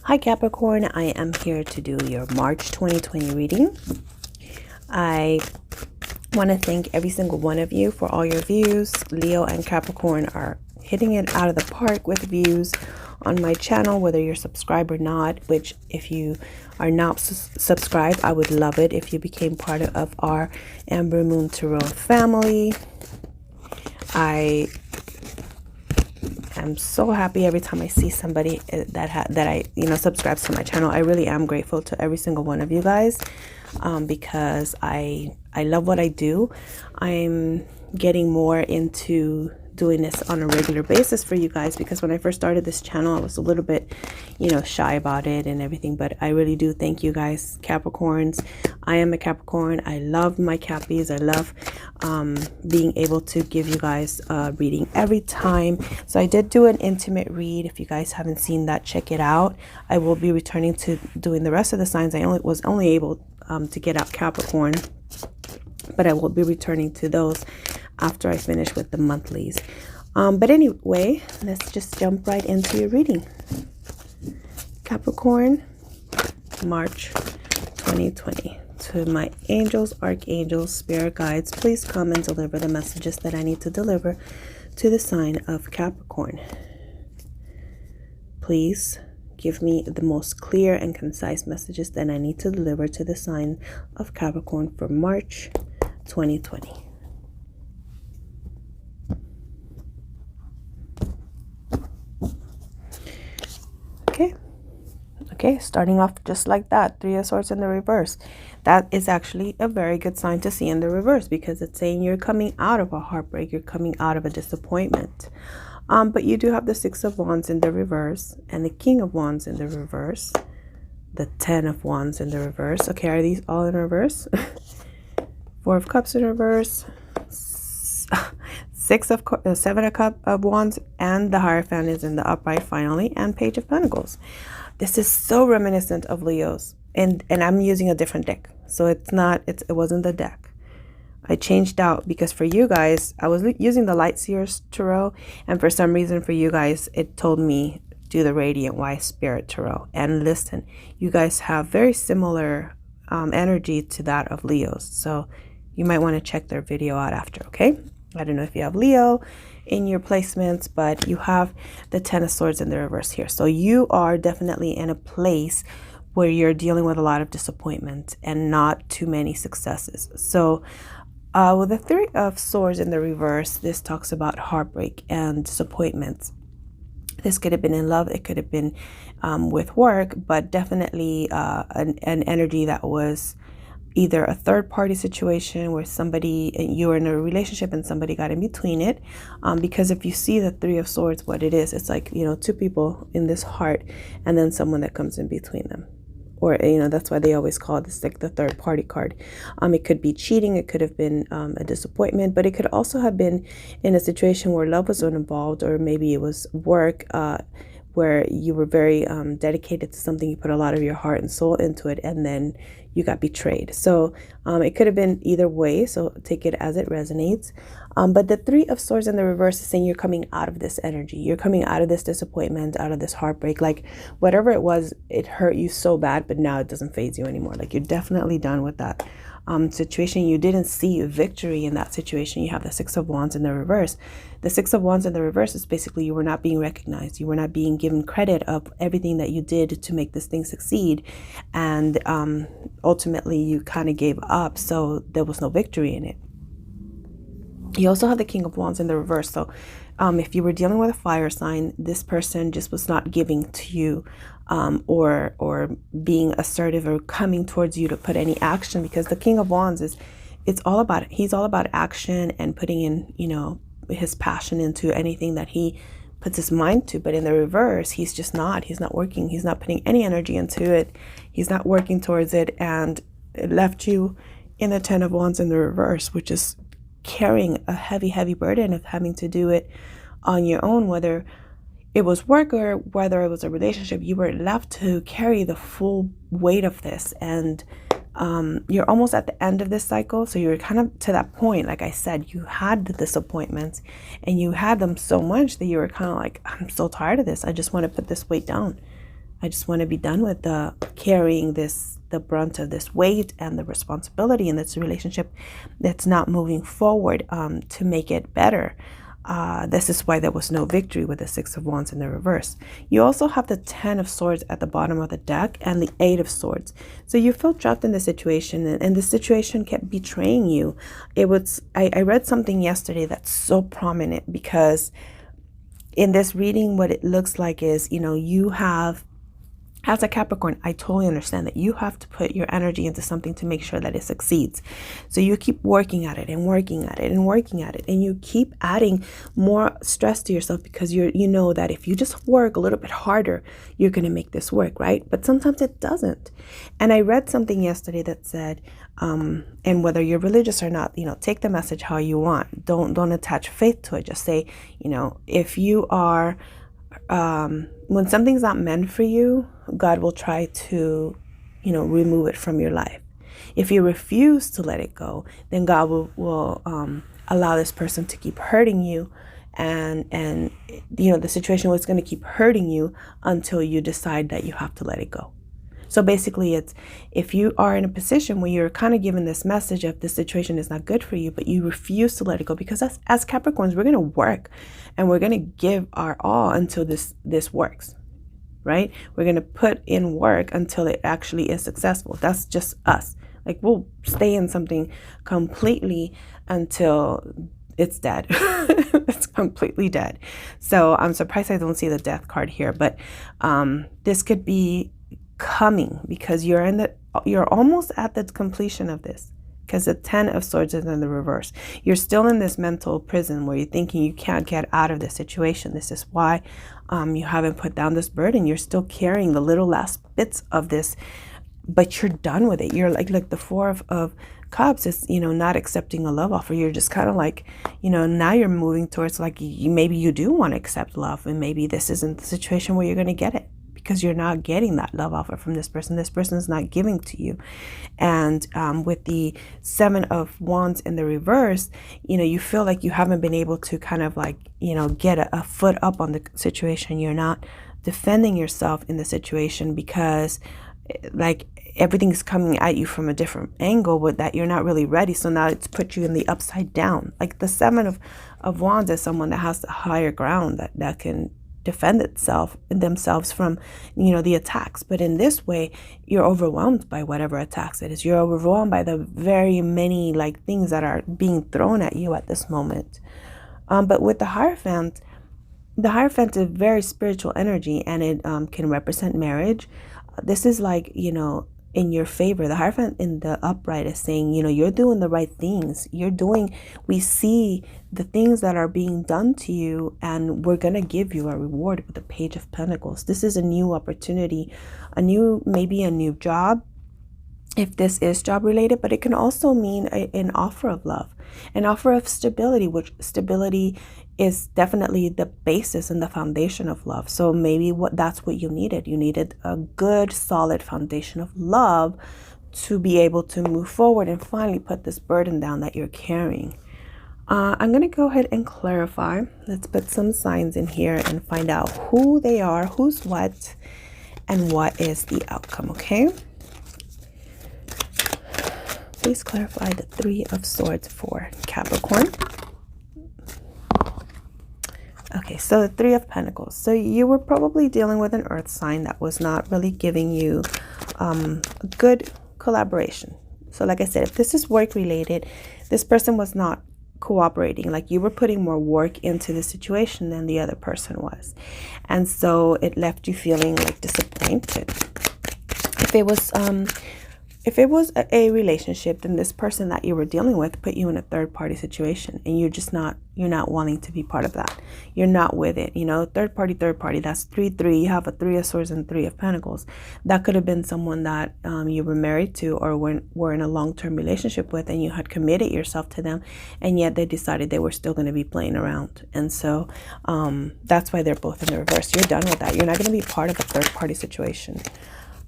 Hi Capricorn, I am here to do your March 2020 reading. I want to thank every single one of you for all your views. Leo and Capricorn are hitting it out of the park with views on my channel, whether you're subscribed or not, which if you are not subscribed, I would love it if you became part of our Amber Moon Tarot family. I'm so happy every time I see somebody that subscribes to my channel. I really am grateful to every single one of you guys, because I love what I do. I'm getting more into doing this on a regular basis for you guys, because when I first started this channel I was a little bit shy about it and everything, but I really do thank you guys, Capricorns. I am a Capricorn. I love my Cappies. I love being able to give you guys a reading every time. So I did do an intimate read. If you guys haven't seen that, check it out. I will be returning to doing the rest of the signs. I was only able to get out Capricorn, but I will be returning to those after I finish with the monthlies. But anyway, let's just jump right into your reading. Capricorn, March 2020. To my angels, archangels, spirit guides, please come and deliver the messages that I need to deliver to the sign of Capricorn. Please give me the most clear and concise messages that I need to deliver to the sign of Capricorn for March 2020. Okay, starting off just like that, Three of Swords in the reverse. That is actually a very good sign to see in the reverse, because it's saying you're coming out of a heartbreak, you're coming out of a disappointment. But you do have the Six of Wands in the reverse and the King of Wands in the reverse, the Ten of Wands in the reverse. Okay, are these all in reverse? Four of Cups in reverse, Seven of Wands, and the Hierophant is in the upright finally, and Page of Pentacles. This is so reminiscent of Leo's, and I'm using a different deck, so it wasn't the deck. I changed out because for you guys I was using the Light Seers Tarot, and for some reason for you guys it told me do the Radiant Wise Spirit Tarot. And listen, you guys have very similar energy to that of Leo's, so you might want to check their video out after. Okay, I don't know if you have Leo in your placements, but you have the Ten of Swords in the reverse here. So you are definitely in a place where you're dealing with a lot of disappointment and not too many successes. So with the Three of Swords in the reverse, this talks about heartbreak and disappointments. This could have been in love, it could have been with work, but definitely an energy that was either a third-party situation where you were in a relationship and somebody got in between it. Because if you see the Three of Swords, what it is, it's like, two people in this heart and then someone that comes in between them. Or, that's why they always call this like the third-party card. It could be cheating, it could have been a disappointment, but it could also have been in a situation where love was involved, or maybe it was work, where you were very dedicated to something, you put a lot of your heart and soul into it, and then you got betrayed. So it could have been either way, so take it as it resonates. But the Three of Swords in the reverse is saying you're coming out of this energy, you're coming out of this disappointment, out of this heartbreak. Like whatever it was, it hurt you so bad, but now it doesn't faze you anymore. Like you're definitely done with that situation. You didn't see victory in that situation. You have the Six of Wands in the reverse. The Six of Wands in the reverse is basically you were not being recognized, you were not being given credit of everything that you did to make this thing succeed, and ultimately you kind of gave up, so there was no victory in it. You also have the King of Wands in the reverse. So if you were dealing with a fire sign, this person just was not giving to you, or being assertive or coming towards you to put any action, because the King of Wands he's all about action and putting in, his passion into anything that he puts his mind to. But in the reverse, he's not working. He's not putting any energy into it. He's not working towards it. And it left you in the Ten of Wands in the reverse, which is carrying a heavy burden of having to do it on your own, whether it was work or whether it was a relationship. You were left to carry the full weight of this, and you're almost at the end of this cycle. So you're kind of to that point. Like I said, you had the disappointments and you had them so much that you were kind of like, I'm so tired of this. I just want to put this weight down. I just want to be done with the carrying the brunt of this weight and the responsibility in this relationship that's not moving forward to make it better. This is why there was no victory with the Six of Wands in the reverse. You also have the Ten of Swords at the bottom of the deck and the Eight of Swords. So you feel trapped in the situation, and the situation kept betraying you. I read something yesterday that's so prominent, because in this reading, what it looks like is, you have, as a Capricorn, I totally understand that you have to put your energy into something to make sure that it succeeds. So you keep working at it and working at it and working at it, and you keep adding more stress to yourself, because you know that if you just work a little bit harder, you're going to make this work, right? But sometimes it doesn't. And I read something yesterday that said, and whether you're religious or not, take the message how you want. Don't attach faith to it. Just say, if you are, when something's not meant for you, God will try to, remove it from your life. If you refuse to let it go, then God will allow this person to keep hurting you, and the situation was going to keep hurting you until you decide that you have to let it go. So basically, it's, if you are in a position where you're kind of given this message of this situation is not good for you, but you refuse to let it go, because as Capricorns, we're going to work and we're going to give our all until this works, right? We're going to put in work until it actually is successful. That's just us. Like, we'll stay in something completely until it's dead. It's completely dead. So I'm surprised I don't see the death card here, but this could be coming, because you're almost at the completion of this, because the Ten of Swords is in the reverse. You're still in this mental prison where you're thinking you can't get out of this situation. This is why you haven't put down this burden. You're still carrying the little last bits of this, but you're done with it. You're like the Four of Cups is, not accepting a love offer. You're just kind of like, now you're moving towards like, maybe you do want to accept love, and maybe this isn't the situation where you're going to get it, because you're not getting that love offer from this person. This person is not giving to you. And with the Seven of Wands in the reverse, you feel like you haven't been able to kind of like, get a foot up on the situation. You're not defending yourself in the situation, because like everything's coming at you from a different angle, with that you're not really ready. So now it's put you in the upside down. Like the Seven of Wands is someone that has the higher ground, that can defend themselves from the attacks. But in this way, you're overwhelmed by whatever attacks it is. You're overwhelmed by the very many like things that are being thrown at you at this moment. But with the Hierophant is very spiritual energy, and it can represent marriage. This is like, in your favor. The Hierophant in the upright is saying, you're doing the right things. We see the things that are being done to you, and we're going to give you a reward with the Page of Pentacles. This is a new opportunity, maybe a new job, if this is job related, but it can also mean an offer of love, an offer of stability, which stability is definitely the basis and the foundation of love. So maybe that's what you needed. You needed a good, solid foundation of love to be able to move forward and finally put this burden down that you're carrying. I'm going to go ahead and clarify. Let's put some signs in here and find out who they are, who's what, and what is the outcome, okay? Please clarify the Three of Swords for Capricorn. Okay, so the Three of Pentacles. So you were probably dealing with an earth sign that was not really giving you good collaboration. So like I said, if this is work related, this person was not cooperating. Like you were putting more work into the situation than the other person was. And so it left you feeling like disappointed. If it was a relationship, then this person that you were dealing with put you in a third party situation, and you're not wanting to be part of that. You're not with it. Third party, that's 3-3. You have a Three of Swords and Three of Pentacles. That could have been someone that you were married to or were in a long-term relationship with, and you had committed yourself to them, and yet they decided they were still going to be playing around. And so that's why they're both in the reverse. You're done with that. You're not going to be part of a third party situation.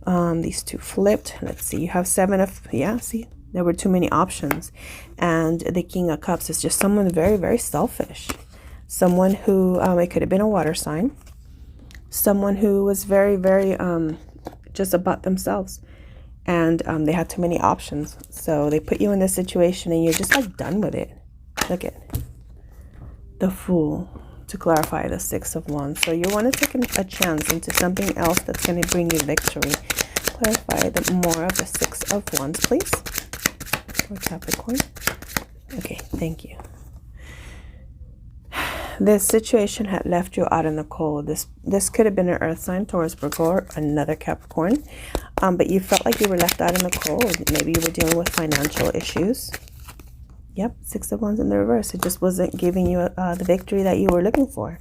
These two flipped. Let's see. You have see, there were too many options. And the King of Cups is just someone very, very selfish. Someone who, it could have been a water sign. someone who was very, very just about themselves, and they had too many options. So they put you in this situation and you're just like done with it. Look at the Fool to clarify the Six of Wands. So you want to take a chance into something else that's going to bring you victory. Clarify more of the Six of Wands, please, for Capricorn. Okay, thank you. This situation had left you out in the cold. This could have been an earth sign, Taurus, Virgo, or another Capricorn. But you felt like you were left out in the cold. Maybe you were dealing with financial issues. Yep, Six of Wands in the reverse. It just wasn't giving you the victory that you were looking for.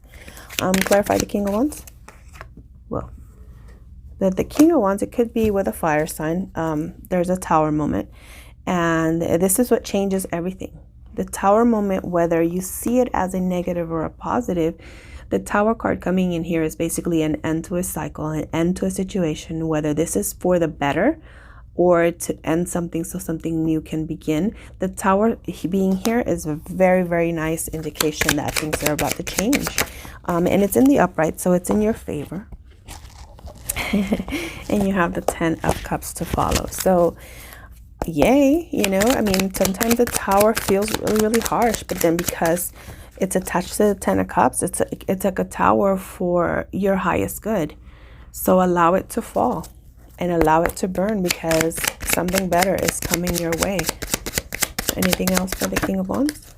Clarify the King of Wands. Well, the King of Wands, it could be with a fire sign. There's a Tower moment. And this is what changes everything. The Tower moment, whether you see it as a negative or a positive, the Tower card coming in here is basically an end to a cycle, an end to a situation, whether this is for the better or to end something so something new can begin. The Tower being here is a very, very nice indication that things are about to change. And it's in the upright, so it's in your favor. And you have the Ten of Cups to follow. So yay, you know, I mean, sometimes the Tower feels really, really harsh, but then because it's attached to the Ten of Cups, it's like a tower for your highest good. So allow it to fall and allow it to burn, because something better is coming your way. Anything else for the King of Wands?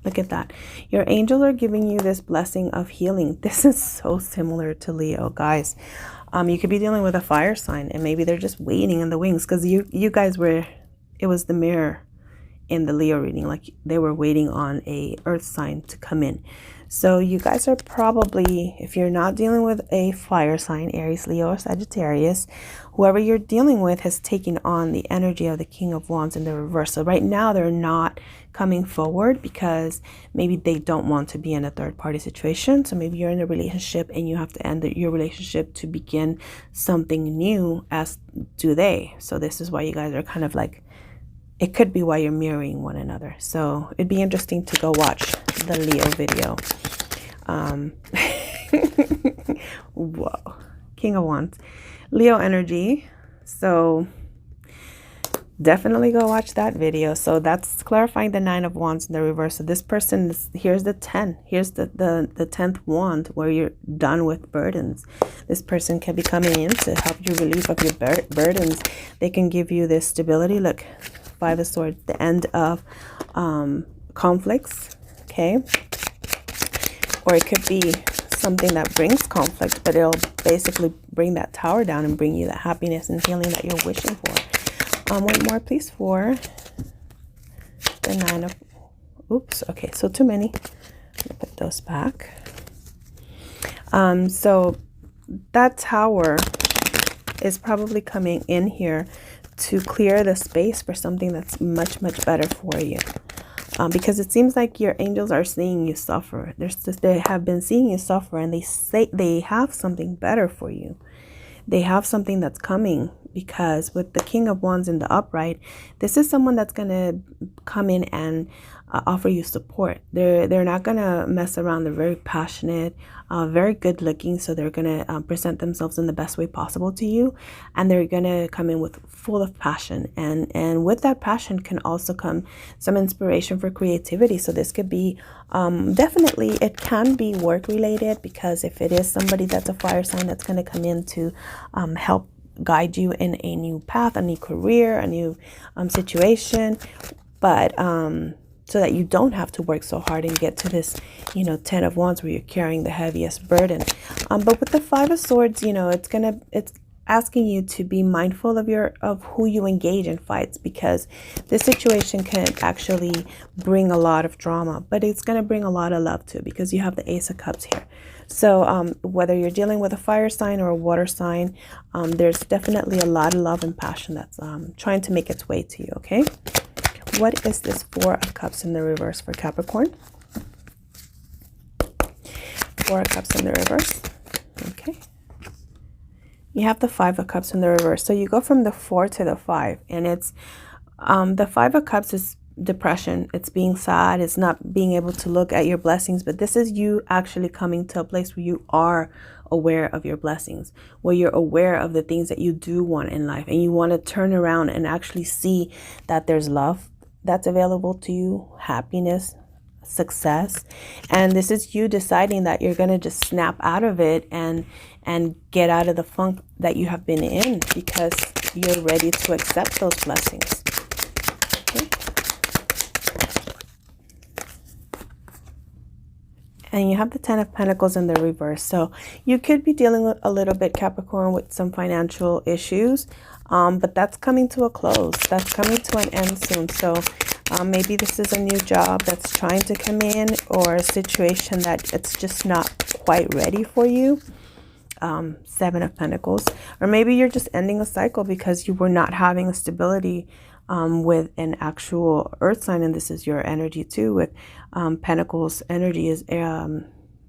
Look at that. Your angels are giving you this blessing of healing. This is so similar to Leo, guys. You could be dealing with a fire sign, and maybe they're just waiting in the wings, because you guys were, it was the mirror in the Leo reading, like they were waiting on a earth sign to come in. So you guys are probably, if you're not dealing with a fire sign, Aries, Leo, or Sagittarius, whoever you're dealing with has taken on the energy of the King of Wands in the reverse. So right now they're not coming forward because maybe they don't want to be in a third party situation. So maybe you're in a relationship and you have to end your relationship to begin something new, as do they. So this is why you guys are kind of like, it could be why you're mirroring one another. So it'd be interesting to go watch the Leo video. Whoa, King of Wands, Leo energy. So definitely go watch that video. So that's clarifying the Nine of Wands in the reverse. So this person is, here's the 10. Here's the 10th wand, where you're done with burdens. This person can be coming in to help you relieve of your burdens. They can give you this stability. Look, Five of Swords, the end of conflicts. Okay. Or it could be something that brings conflict, but it'll basically bring that Tower down and bring you that happiness and healing that you're wishing for. One more, please, for the Nine of... Oops. Okay, so too many. I'll put those back. So that Tower is probably coming in here to clear the space for something that's much, much better for you. Because it seems like your angels are seeing you suffer. They have been seeing you suffer, and they say they have something better for you. They have something that's coming, because with the King of Wands in the upright, this is someone that's going to come in and offer you support. They're not going to mess around. They're very passionate, very good looking. So they're going to present themselves in the best way possible to you. And they're going to come in with full of passion. And with that passion can also come some inspiration for creativity. So this could be, definitely, it can be work related, because if it is somebody that's a fire sign, that's going to come in to help guide you in a new path, a new career, a new situation. But so that you don't have to work so hard and get to this, you know, 10 of Wands where you're carrying the heaviest burden. But with the Five of Swords, you know, it's asking you to be mindful of who you engage in fights, because this situation can actually bring a lot of drama, but it's going to bring a lot of love too, because you have the Ace of Cups here. So whether you're dealing with a fire sign or a water sign, there's definitely a lot of love and passion that's trying to make its way to you. Okay. What is this Four of Cups in the reverse for Capricorn? Four of Cups in the reverse. Okay. You have the Five of Cups in the reverse. So you go from the 4 to the 5. And it's the Five of Cups is depression. It's being sad. It's not being able to look at your blessings. But this is you actually coming to a place where you are aware of your blessings, where you're aware of the things that you do want in life, and you want to turn around and actually see that there's love that's available to you, happiness, success. And this is you deciding that you're going to just snap out of it and get out of the funk that you have been in, because you're ready to accept those blessings. Okay. And you have the Ten of Pentacles in the reverse. So you could be dealing with a little bit, Capricorn, with some financial issues, but that's coming to a close. That's coming to an end soon. So maybe this is a new job that's trying to come in, or a situation that it's just not quite ready for you. Seven of Pentacles. Or maybe you're just ending a cycle because you were not having a stability with an actual earth sign, and this is your energy too, with Pentacles energy is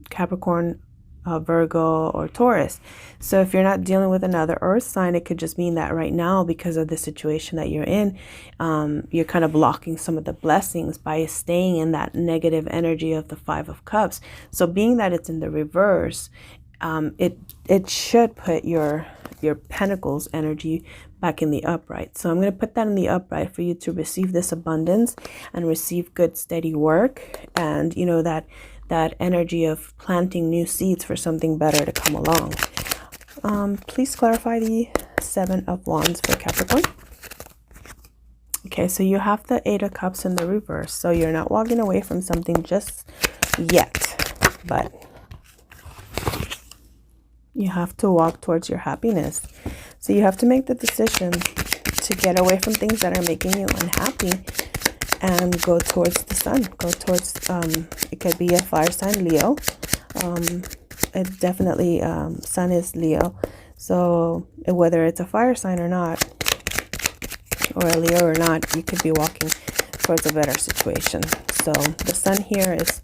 Capricorn, Virgo, or Taurus. So if you're not dealing with another earth sign, it could just mean that right now, because of the situation that you're in, you're kind of blocking some of the blessings by staying in that negative energy of the Five of Cups. So being that it's in the reverse, it should put your Pentacles energy back in the upright. So I'm going to put that in the upright for you to receive this abundance and receive good steady work, and you know that energy of planting new seeds for something better to come along. Please clarify the Seven of Wands for Capricorn. Okay, so you have the Eight of Cups in the reverse, so you're not walking away from something just yet, but you have to walk towards your happiness. So you have to make the decision to get away from things that are making you unhappy and go towards the sun. Go towards, it could be a fire sign, Leo. It definitely, sun is Leo. So whether it's a fire sign or not, or a Leo or not, you could be walking towards a better situation. So the sun here is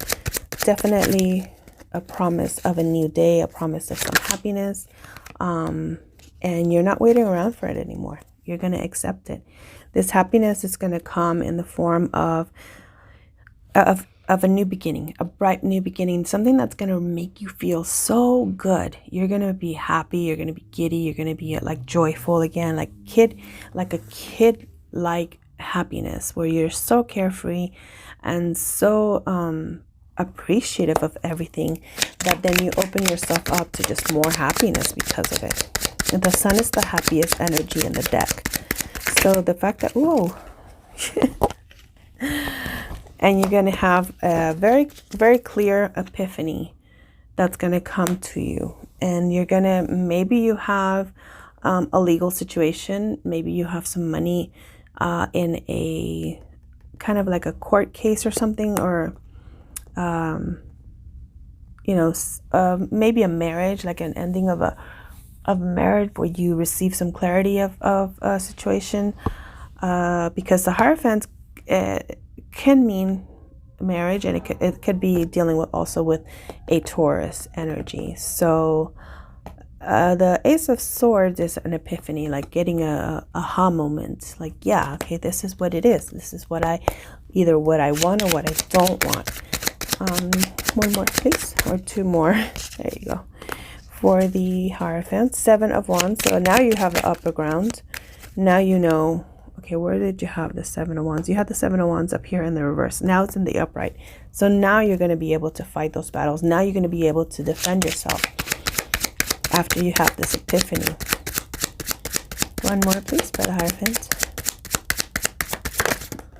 definitely a promise of a new day, a promise of some happiness, and you're not waiting around for it anymore. You're going to accept it. This happiness is going to come in the form of a new beginning, a bright new beginning, something that's going to make you feel so good. You're going to be happy, you're going to be giddy, you're going to be like joyful again, like a kid-like happiness, where you're so carefree and so appreciative of everything, that then you open yourself up to just more happiness because of it. And the sun is the happiest energy in the deck. So the fact that, whoa, and you're going to have a very, very clear epiphany that's going to come to you. And you're going to, maybe you have a legal situation. Maybe you have some money in a kind of like a court case or something, or maybe a marriage, like an ending of a marriage, where you receive some clarity of a situation, because the Hierophant can mean marriage, and it could be dealing with also with a Taurus energy. So the Ace of Swords is an epiphany, like getting a aha moment, like, yeah, okay, this is what it is. This is either what I want or what I don't want. One more, please, or two more. There you go. For the Hierophant, Seven of Wands. So now you have the upper ground. Now you know, okay, where did you have the Seven of Wands? You had the Seven of Wands up here in the reverse. Now it's in the upright. So now you're going to be able to fight those battles. Now you're going to be able to defend yourself after you have this epiphany. One more, please, for the Hierophant.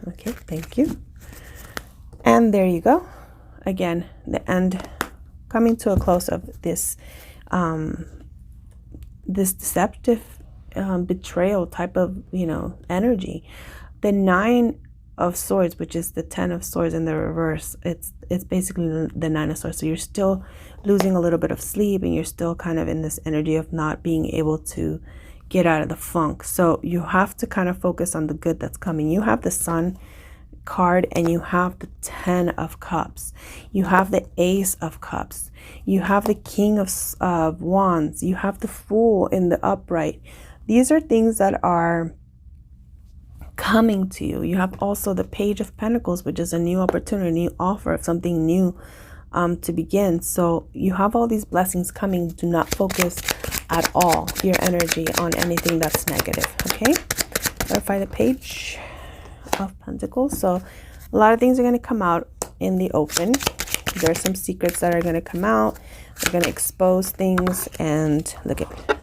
Okay, thank you. And there you go. Again, the end, coming to a close of this this deceptive betrayal type of energy. The Nine of Swords, which is the Ten of Swords in the reverse, it's basically the Nine of Swords. So you're still losing a little bit of sleep, and you're still kind of in this energy of not being able to get out of the funk. So you have to kind of focus on the good that's coming. You have the Sun card, and you have the Ten of Cups. You have the Ace of Cups. You have the King of Wands. You have the Fool in the upright. These are things that are coming to you. You have also the Page of Pentacles, which is a new opportunity, new offer of something new to begin. So you have all these blessings coming. Do not focus at all your energy on anything that's negative. Okay, clarify the Page of Pentacles. So a lot of things are going to come out in the open. There's some secrets that are going to come out. They're going to expose things. And look at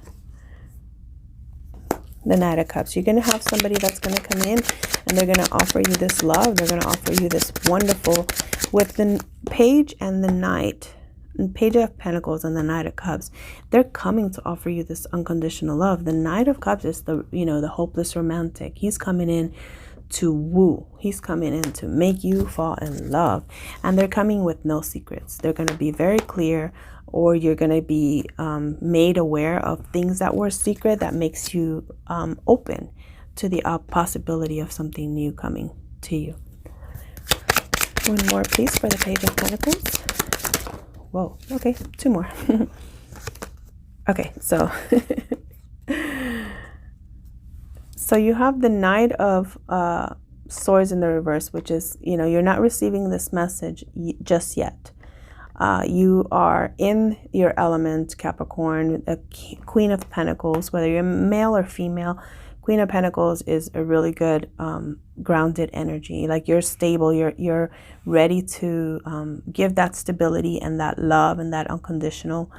the Knight of Cups. You're going to have somebody that's going to come in and they're going to offer you this love. They're going to offer you this wonderful, with the Page and the Knight, and Page of Pentacles and the Knight of Cups. They're coming to offer you this unconditional love. The Knight of Cups is the, you know, the hopeless romantic. He's coming in to woo. He's coming in to make you fall in love. And they're coming with no secrets. They're going to be very clear, or you're going to be made aware of things that were secret, that makes you open to the possibility of something new coming to you. One more, please, for the Page of Pentacles. Whoa, okay, 2 more. Okay, so so you have the Knight of Swords in the reverse, which is, you know, you're not receiving this message just yet. You are in your element, Capricorn, a Queen of Pentacles, whether you're male or female. Queen of Pentacles is a really good grounded energy. Like, you're stable, you're ready to give that stability and that love and that unconditional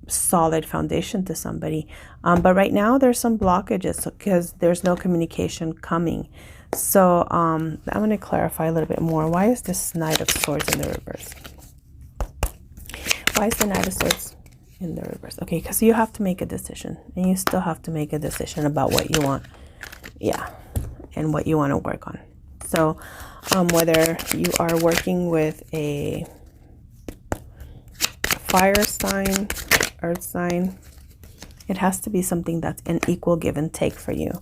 solid foundation to somebody. But right now there's some blockages because there's no communication coming. So I'm going to clarify a little bit more. Why is this Knight of Swords in the reverse? Why is the Knight of Swords in the reverse? Okay, because you have to make a decision, and you still have to make a decision about what you want. Yeah, and what you want to work on. So whether you are working with a fire sign, earth sign, it has to be something that's an equal give and take for you.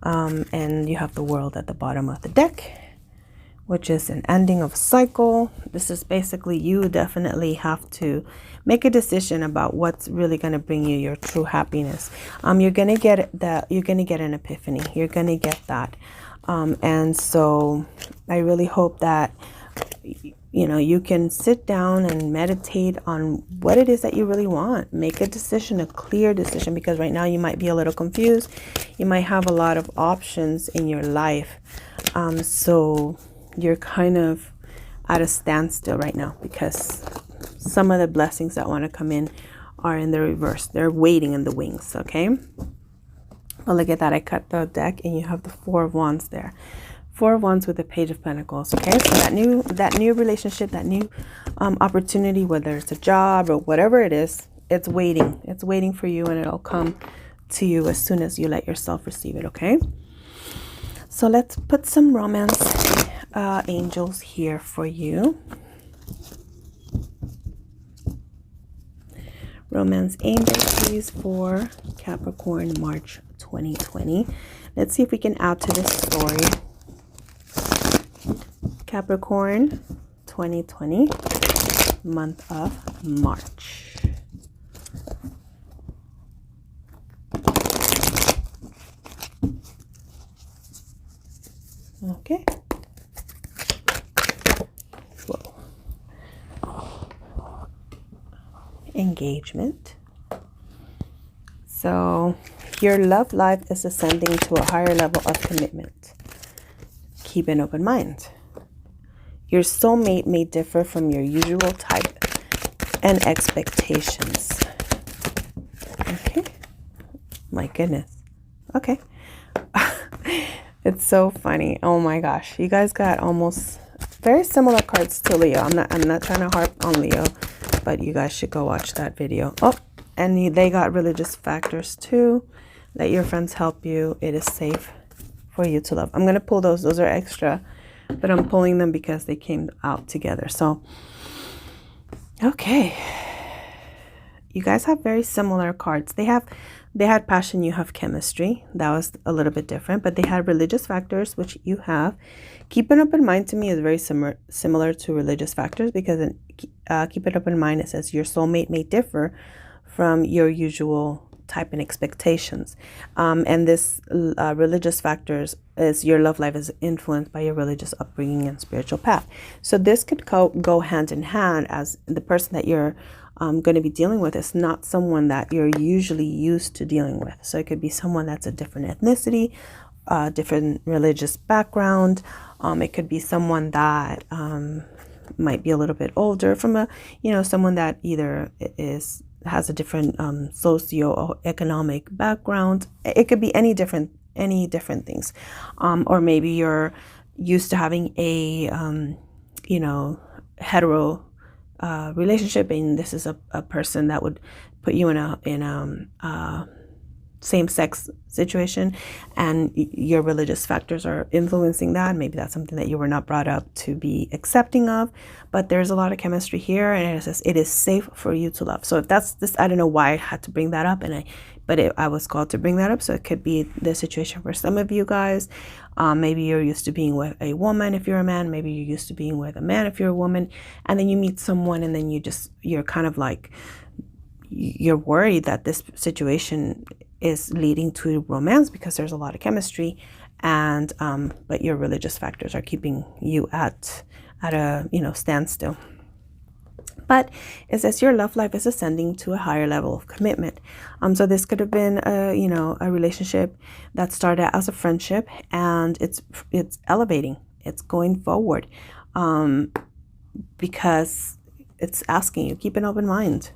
And you have the World at the bottom of the deck, which is an ending of a cycle. This is basically, you definitely have to make a decision about what's really going to bring you your true happiness. You're going to get that. You're going to get an epiphany. You're going to get that. And so I really hope that, you know, you can sit down and meditate on what it is that you really want. Make a decision, a clear decision, because right now you might be a little confused. You might have a lot of options in your life. So you're kind of at a standstill right now because some of the blessings that want to come in are in the reverse. They're waiting in the wings, okay? But look at that. I cut the deck and you have the Four of Wands there. Four of Wands with the Page of Pentacles. Okay, so that new relationship, that new opportunity, whether it's a job or whatever it is, it's waiting. It's waiting for you, and it'll come to you as soon as you let yourself receive it. Okay, so let's put some romance angels here for you. Romance angels, please, for Capricorn March 2020. Let's see if we can add to this story. Capricorn 2020, month of March. Okay. Whoa. Engagement. So your love life is ascending to a higher level of commitment. Keep an open mind. Your soulmate may differ from your usual type and expectations. Okay. My goodness. Okay. It's so funny. Oh my gosh. You guys got almost very similar cards to Leo. I'm not trying to harp on Leo, but you guys should go watch that video. Oh, and they got religious factors too. Let your friends help you. It is safe for you to love. I'm going to pull those. Those are extra, but I'm pulling them because they came out together. So, okay. You guys have very similar cards. They had passion, you have chemistry. That was a little bit different, but they had religious factors, which you have. Keep an open mind to me is very similar to religious factors, because in keep an open mind, it says your soulmate may differ from your usual type and expectations. And this religious factors is your love life is influenced by your religious upbringing and spiritual path. So this could go hand in hand, as the person that you're going to be dealing with is not someone that you're usually used to dealing with. So it could be someone that's a different ethnicity, different religious background. It could be someone that might be a little bit older, from a, someone that either has a different socio-economic background. It could be any different things. Or maybe you're used to having a hetero relationship, and this is a person that would put you in a same-sex situation, and your religious factors are influencing that. Maybe that's something that you were not brought up to be accepting of, but there's a lot of chemistry here, and it says it is safe for you to love. So if that's this, I don't know why I had to bring that up, I was called to bring that up. So it could be the situation for some of you guys. Maybe you're used to being with a woman if you're a man. Maybe you're used to being with a man if you're a woman, and then you meet someone, and then you're kind of like, you're worried that this situation is leading to romance because there's a lot of chemistry, and but your religious factors are keeping you at a standstill. But it says your love life is ascending to a higher level of commitment. So this could have been a relationship that started as a friendship, and it's elevating, it's going forward, because it's asking you, keep an open mind.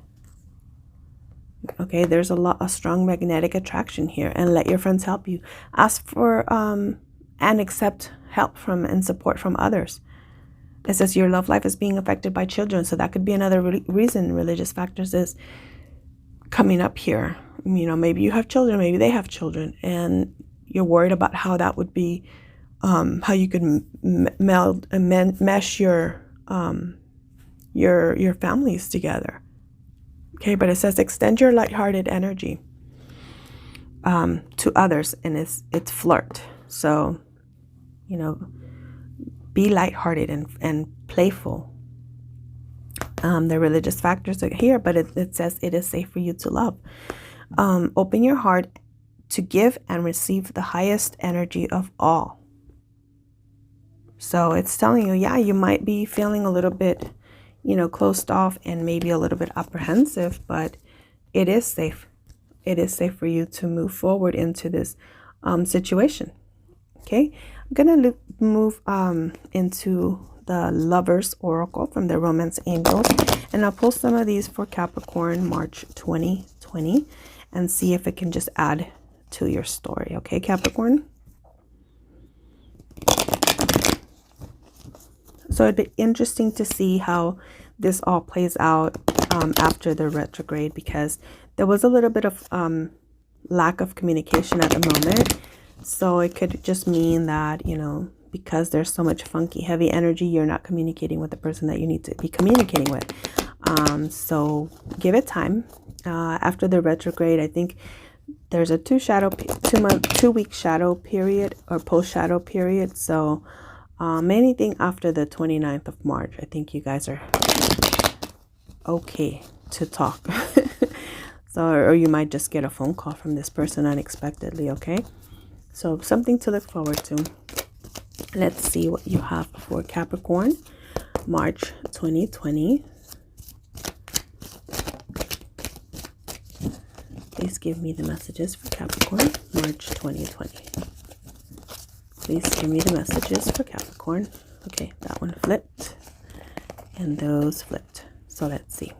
Okay, there's a strong magnetic attraction here, and let your friends help you. Ask for and accept help from and support from others. It says your love life is being affected by children, so that could be another reason religious factors is coming up here. Maybe you have children, maybe they have children, and you're worried about how that would be, how you could meld and mesh your families together. Okay, but it says extend your lighthearted energy to others, and it's flirt. So, be lighthearted and playful. The religious factors are here, but it says it is safe for you to love. Open your heart to give and receive the highest energy of all. So it's telling you, yeah, you might be feeling a little bit closed off and maybe a little bit apprehensive, but it is safe. It is safe for you to move forward into this situation. Okay, I'm gonna move into the Lovers Oracle from the Romance Angels, and I'll pull some of these for Capricorn March 2020 and see if it can just add to your story. Okay, Capricorn. So it'd be interesting to see how this all plays out after the retrograde, because there was a little bit of lack of communication at the moment. So it could just mean that, because there's so much funky, heavy energy, you're not communicating with the person that you need to be communicating with. So give it time. After the retrograde, I think there's a 2 week shadow period or post shadow period. So anything after the 29th of March, I think you guys are okay to talk. Or you might just get a phone call from this person unexpectedly, okay? So something to look forward to. Let's see what you have for Capricorn, March 2020. Please give me the messages for Capricorn, March 2020. Please give me the messages for Capricorn. Okay, that one flipped and those flipped. So let's see.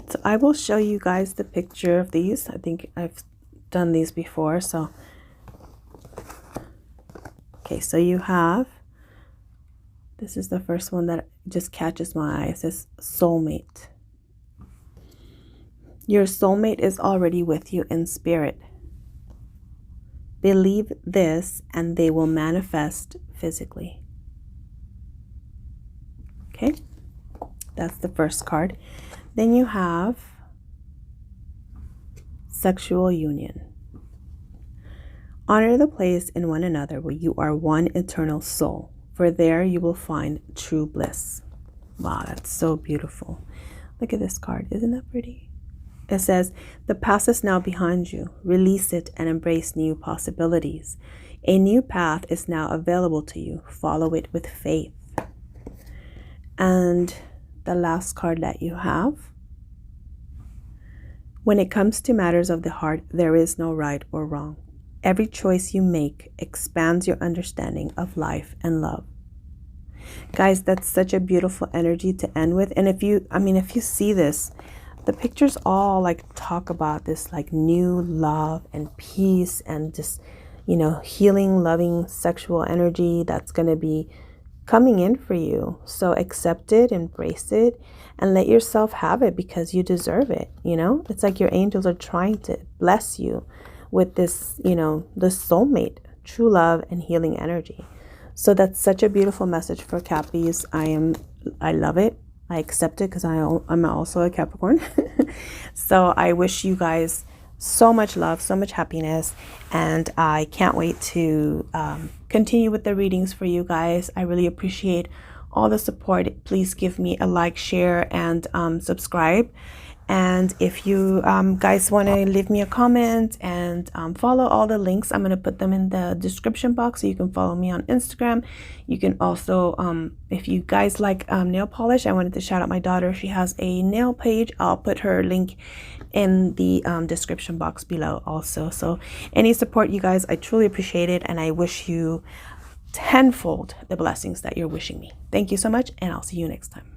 So I will show you guys the picture of these. I think I've done these before. So, okay, so you have, this is the first one that just catches my eye. It says soulmate. Your soulmate is already with you in spirit. Believe this and they will manifest physically. Okay, that's the first card. Then you have sexual union. Honor the place in one another where you are one eternal soul, for there you will find true bliss. Wow, that's so beautiful. Look at this card. Isn't that pretty? It says, the past is now behind you. Release it and embrace new possibilities. A new path is now available to you. Follow it with faith. And the last card that you have, when it comes to matters of the heart, there is no right or wrong. Every choice you make expands your understanding of life and love. Guys, that's such a beautiful energy to end with. And if you see this, the pictures all like talk about this like new love and peace and just, you know, healing, loving, sexual energy that's going to be coming in for you. So accept it, embrace it, and let yourself have it because you deserve it. You know, it's like your angels are trying to bless you with this, you know, the soulmate, true love and healing energy. So that's such a beautiful message for Cappies. I love it. I accept it because I'm also a Capricorn. So I wish you guys so much love, so much happiness, and I can't wait to continue with the readings for you guys. I really appreciate all the support. Please give me a like, share, and subscribe. And if you guys want to leave me a comment and follow all the links, I'm going to put them in the description box so you can follow me on Instagram. You can also, if you guys like nail polish, I wanted to shout out my daughter. She has a nail page. I'll put her link in the description box below also. So any support, you guys, I truly appreciate it. And I wish you tenfold the blessings that you're wishing me. Thank you so much, and I'll see you next time.